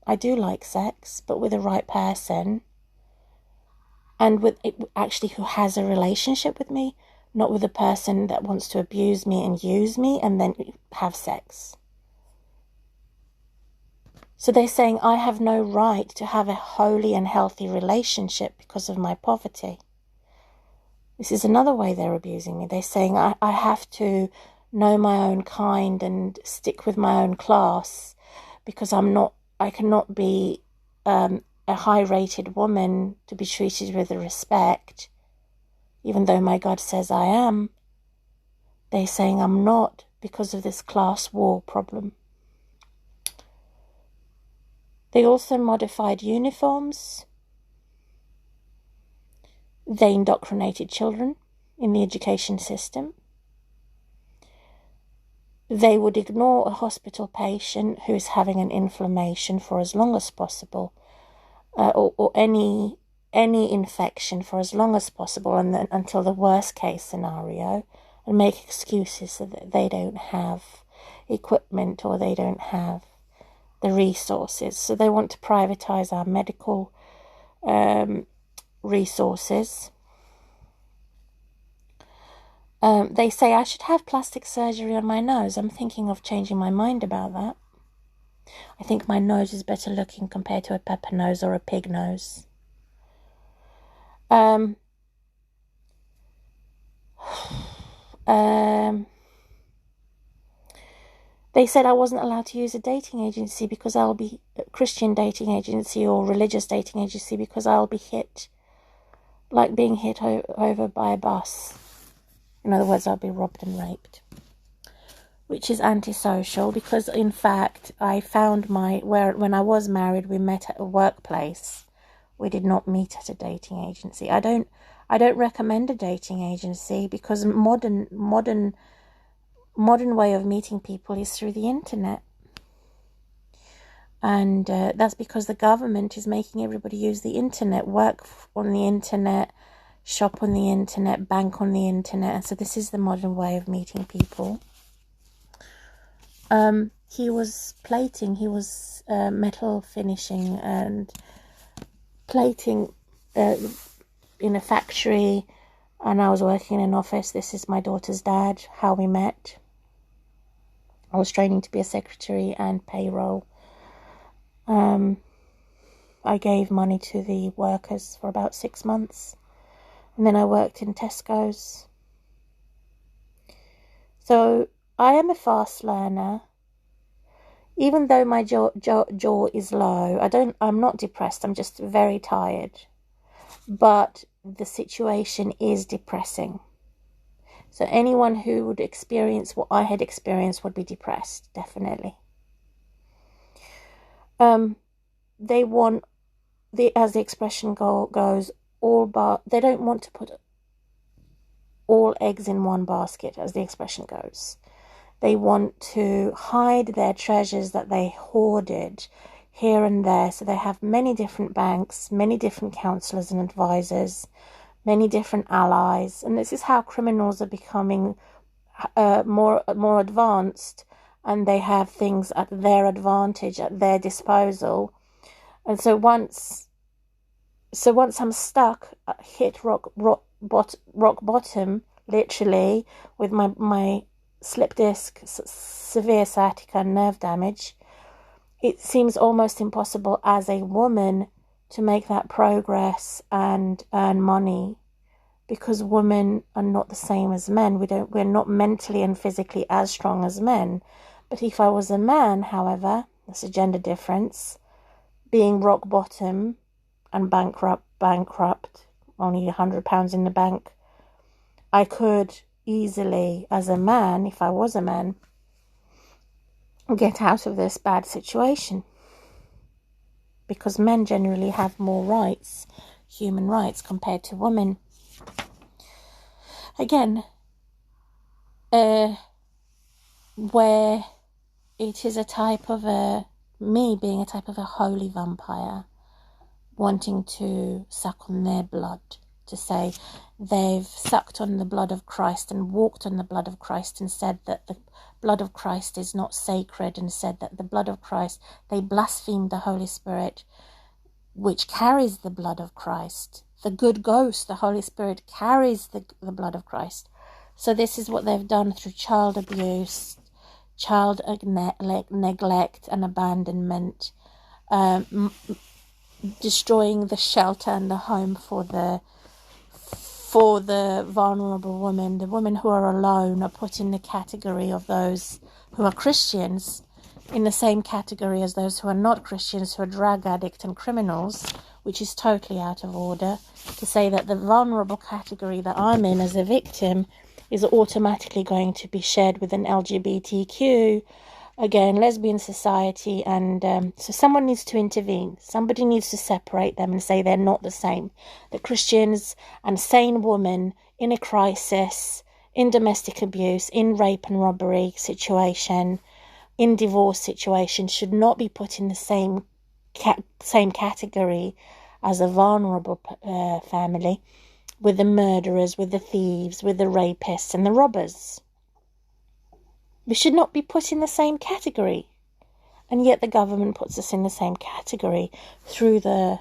I do like sex, but with the right person, and with it actually who has a relationship with me, not with a person that wants to abuse me and use me and then have sex. So they're saying I have no right to have a holy and healthy relationship because of my poverty. This is another way they're abusing me. They're saying I have to know my own kind and stick with my own class because I cannot be a high-rated woman to be treated with respect, even though my God says I am. They're saying I'm not because of this class war problem. They also modified uniforms. They indoctrinated children in the education system. They would ignore a hospital patient who is having an inflammation for as long as possible, or any infection for as long as possible, and then until the worst case scenario, and make excuses so that they don't have equipment or they don't have the resources. So they want to privatize our medical resources. They say I should have plastic surgery on my nose. I'm thinking of changing my mind about that. I think my nose is better looking compared to a pepper nose or a pig nose. They said I wasn't allowed to use a dating agency because I'll be a Christian dating agency or religious dating agency because I'll be hit, like being hit over by a bus. In other words, I'll be robbed and raped, which is antisocial because, in fact, I found when I was married, we met at a workplace. We did not meet at a dating agency. I don't recommend a dating agency because modern way of meeting people is through the internet. And that's because the government is making everybody use the internet, work on the internet, shop on the internet, bank on the internet. And so this is the modern way of meeting people. He was plating, he was metal finishing and plating in a factory, and I was working in an office. This is my daughter's dad, how we met. I was training to be a secretary and payroll. I gave money to the workers for about 6 months. And then I worked in Tesco's. So I am a fast learner. Even though my jaw is low, I'm not depressed. I'm just very tired. But the situation is depressing. So anyone who would experience what I had experienced would be depressed, definitely. They want, as the expression goes, they don't want to put all eggs in one basket, as the expression goes. They want to hide their treasures that they hoarded here and there. So they have many different banks, many different counselors and advisors, many different allies. And this is how criminals are becoming more advanced, and they have things at their advantage, at their disposal. And so once I'm stuck, hit rock bottom, literally, with my slip disc, severe sciatica, nerve damage, it seems almost impossible as a woman to make that progress and earn money, because women are not the same as men. We're not mentally and physically as strong as men. But if I was a man, however, that's a gender difference, being rock bottom and bankrupt, only £100 in the bank, I could easily, as a man, if I was a man, get out of this bad situation. Because men generally have more rights, human rights, compared to women. Again, where it is a type of me being a type of a holy vampire, wanting to suck on their blood, to say they've sucked on the blood of Christ and walked on the blood of Christ and said that the blood of Christ is not sacred, and said that the blood of Christ, they blasphemed the Holy Spirit, which carries the blood of Christ. The good ghost, the Holy Spirit, carries the blood of Christ. So this is what they've done through child abuse, child neglect and abandonment, destroying the shelter and the home for the vulnerable women. The women who are alone are put in the category of those who are Christians, in the same category as those who are not Christians, who are drug addicts and criminals, which is totally out of order. To say that the vulnerable category that I'm in as a victim is automatically going to be shared with an LGBTQ, again, lesbian society, and so someone needs to intervene. Somebody needs to separate them and say they're not the same. The Christians and sane women in a crisis, in domestic abuse, in rape and robbery situation, in divorce situation, should not be put in the same category as a vulnerable family, with the murderers, with the thieves, with the rapists and the robbers. We should not be put in the same category, and yet the government puts us in the same category through the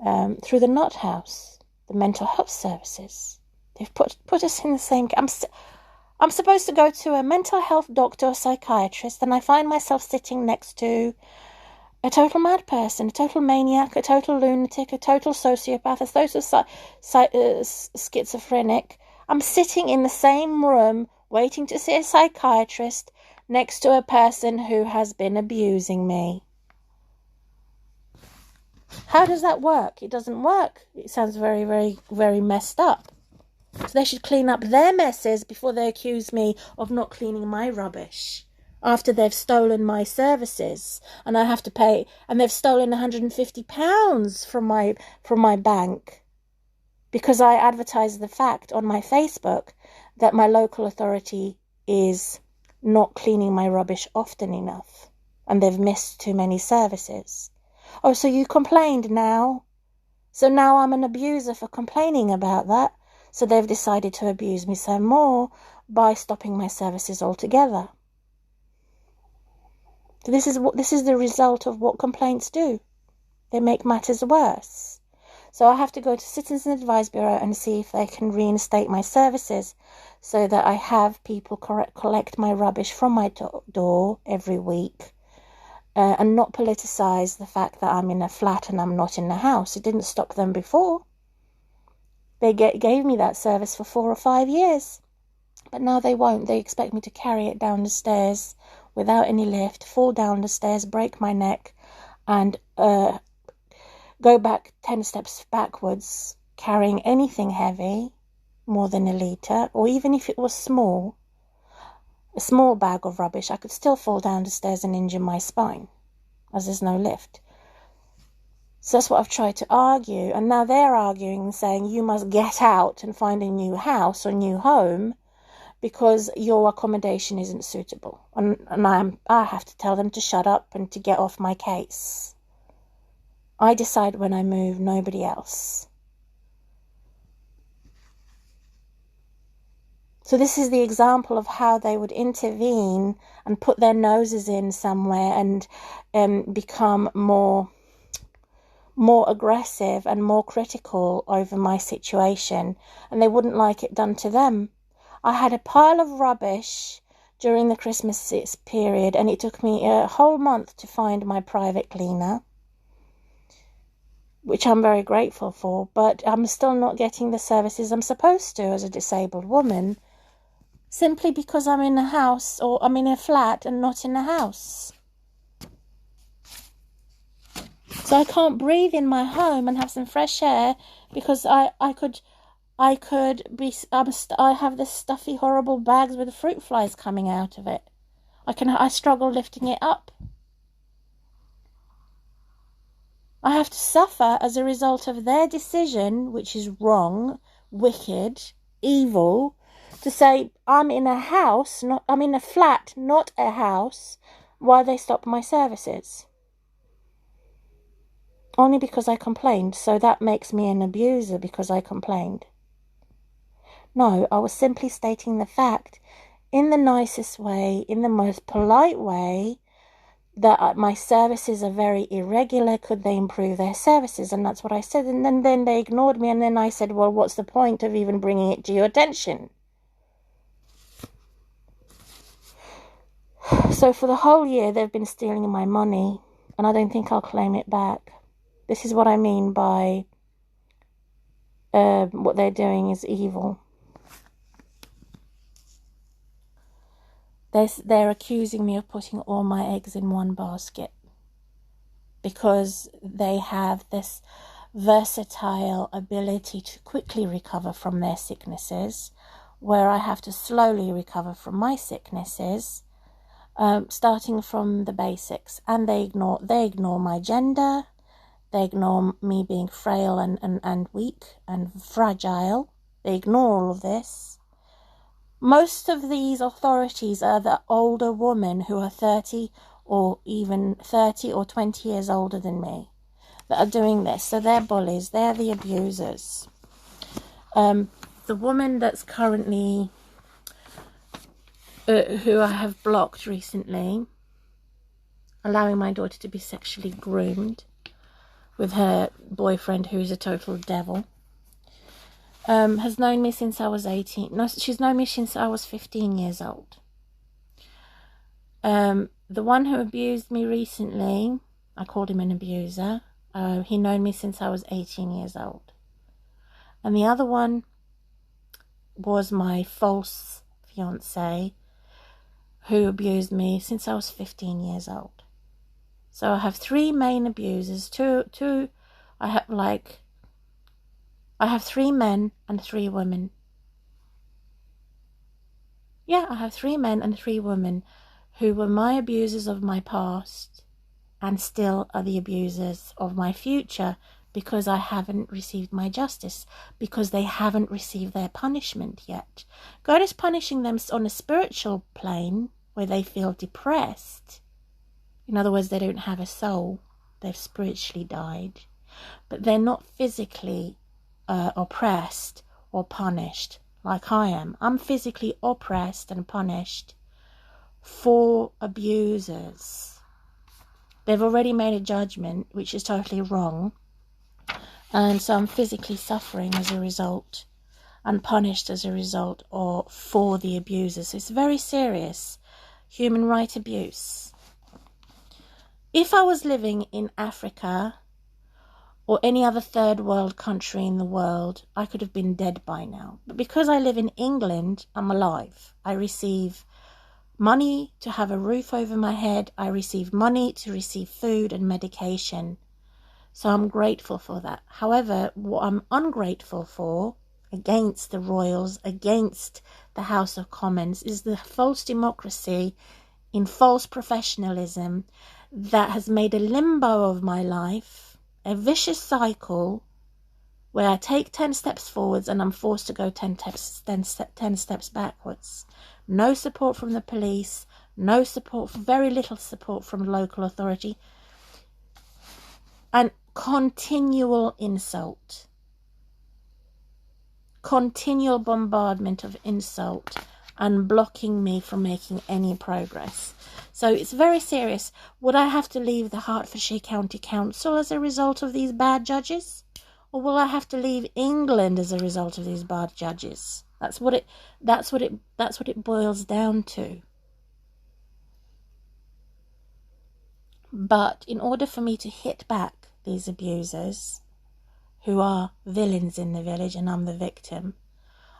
Nut House, the mental health services. They've put us in the same. I'm supposed to go to a mental health doctor or psychiatrist, and I find myself sitting next to a total mad person, a total maniac, a total lunatic, a total sociopath, a total schizophrenic. I'm sitting in the same room waiting to see a psychiatrist next to a person who has been abusing me. How does that work? It doesn't work. It sounds very, very, very messed up. So they should clean up their messes before they accuse me of not cleaning my rubbish. After they've stolen my services and I have to pay, and they've stolen £150 from my bank because I advertised the fact on my Facebook that my local authority is not cleaning my rubbish often enough and they've missed too many services. Oh, so you complained now? So now I'm an abuser for complaining about that. So they've decided to abuse me some more by stopping my services altogether. So this is the result of what complaints do. They make matters worse. So I have to go to Citizen Advice Bureau and see if they can reinstate my services so that I have people collect my rubbish from my door every week, and not politicise the fact that I'm in a flat and I'm not in the house. It didn't stop them before. They gave me that service for 4 or 5 years, but now they won't. They expect me to carry it down the stairs without any lift, fall down the stairs, break my neck, and go back 10 steps backwards, carrying anything heavy, more than a litre, or even if it was small, a small bag of rubbish, I could still fall down the stairs and injure my spine, as there's no lift. So that's what I've tried to argue, and now they're arguing and saying you must get out and find a new house or new home because your accommodation isn't suitable. And I have to tell them to shut up and to get off my case. I decide when I move, nobody else. So this is the example of how they would intervene and put their noses in somewhere and become more aggressive and more critical over my situation, and they wouldn't like it done to them. I had a pile of rubbish during the Christmas period, and it took me a whole month to find my private cleaner, which I'm very grateful for, but I'm still not getting the services I'm supposed to as a disabled woman, simply because I'm in a house, or I'm in a flat and not in a house. So I can't breathe in my home and have some fresh air because I have this stuffy, horrible bags with the fruit flies coming out of it. I struggle lifting it up. I have to suffer as a result of their decision, which is wrong, wicked, evil, to say I'm in a house, I'm in a flat, not a house, while they stop my services. Only because I complained, so that makes me an abuser because I complained. No, I was simply stating the fact in the nicest way, in the most polite way, that my services are very irregular. Could they improve their services? And that's what I said. And then they ignored me. And then I said, well, what's the point of even bringing it to your attention? So for the whole year, they've been stealing my money. And I don't think I'll claim it back. This is what I mean by what they're doing is evil. They're accusing me of putting all my eggs in one basket because they have this versatile ability to quickly recover from their sicknesses, where I have to slowly recover from my sicknesses, starting from the basics. And they ignore my gender, they ignore me being frail and weak and fragile. They ignore all of this. Most of these authorities are the older women who are 30 or 20 years older than me that are doing this. So they're bullies, they're the abusers. The woman that's currently, who I have blocked recently, allowing my daughter to be sexually groomed with her boyfriend, who's a total devil. Has known me since I was 18. No, she's known me since I was 15 years old. The one who abused me recently, I called him an abuser. He known me since I was 18 years old. And the other one was my false fiance, who abused me since I was 15 years old. So I have three main abusers. I have 3 men and 3 women. Yeah, I have 3 men and 3 women who were my abusers of my past and still are the abusers of my future, because I haven't received my justice, because they haven't received their punishment yet. God is punishing them on a spiritual plane where they feel depressed. In other words, they don't have a soul. They've spiritually died. But they're not physically oppressed or punished like I am. I'm physically oppressed and punished for abusers. They've already made a judgment which is totally wrong, and so I'm physically suffering as a result and punished as a result or for the abusers. So it's very serious human rights abuse. If I was living in Africa or any other third world country in the world, I could have been dead by now. But because I live in England, I'm alive. I receive money to have a roof over my head. I receive money to receive food and medication. So I'm grateful for that. However, what I'm ungrateful for, against the royals, against the House of Commons, is the false democracy in false professionalism that has made a limbo of my life. A vicious cycle where I take 10 steps forwards and I'm forced to go 10 steps backwards. No support from the police, no support, very little support from local authority, and continual insult. Continual bombardment of insult and blocking me from making any progress. So it's very serious. Would I have to leave the Hertfordshire County Council as a result of these bad judges? Or will I have to leave England as a result of these bad judges? That's what it boils down to. But in order for me to hit back these abusers, who are villains in the village and I'm the victim,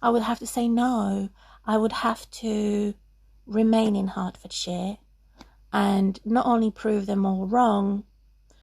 I would have to say no. I would have to remain in Hertfordshire and not only prove them all wrong,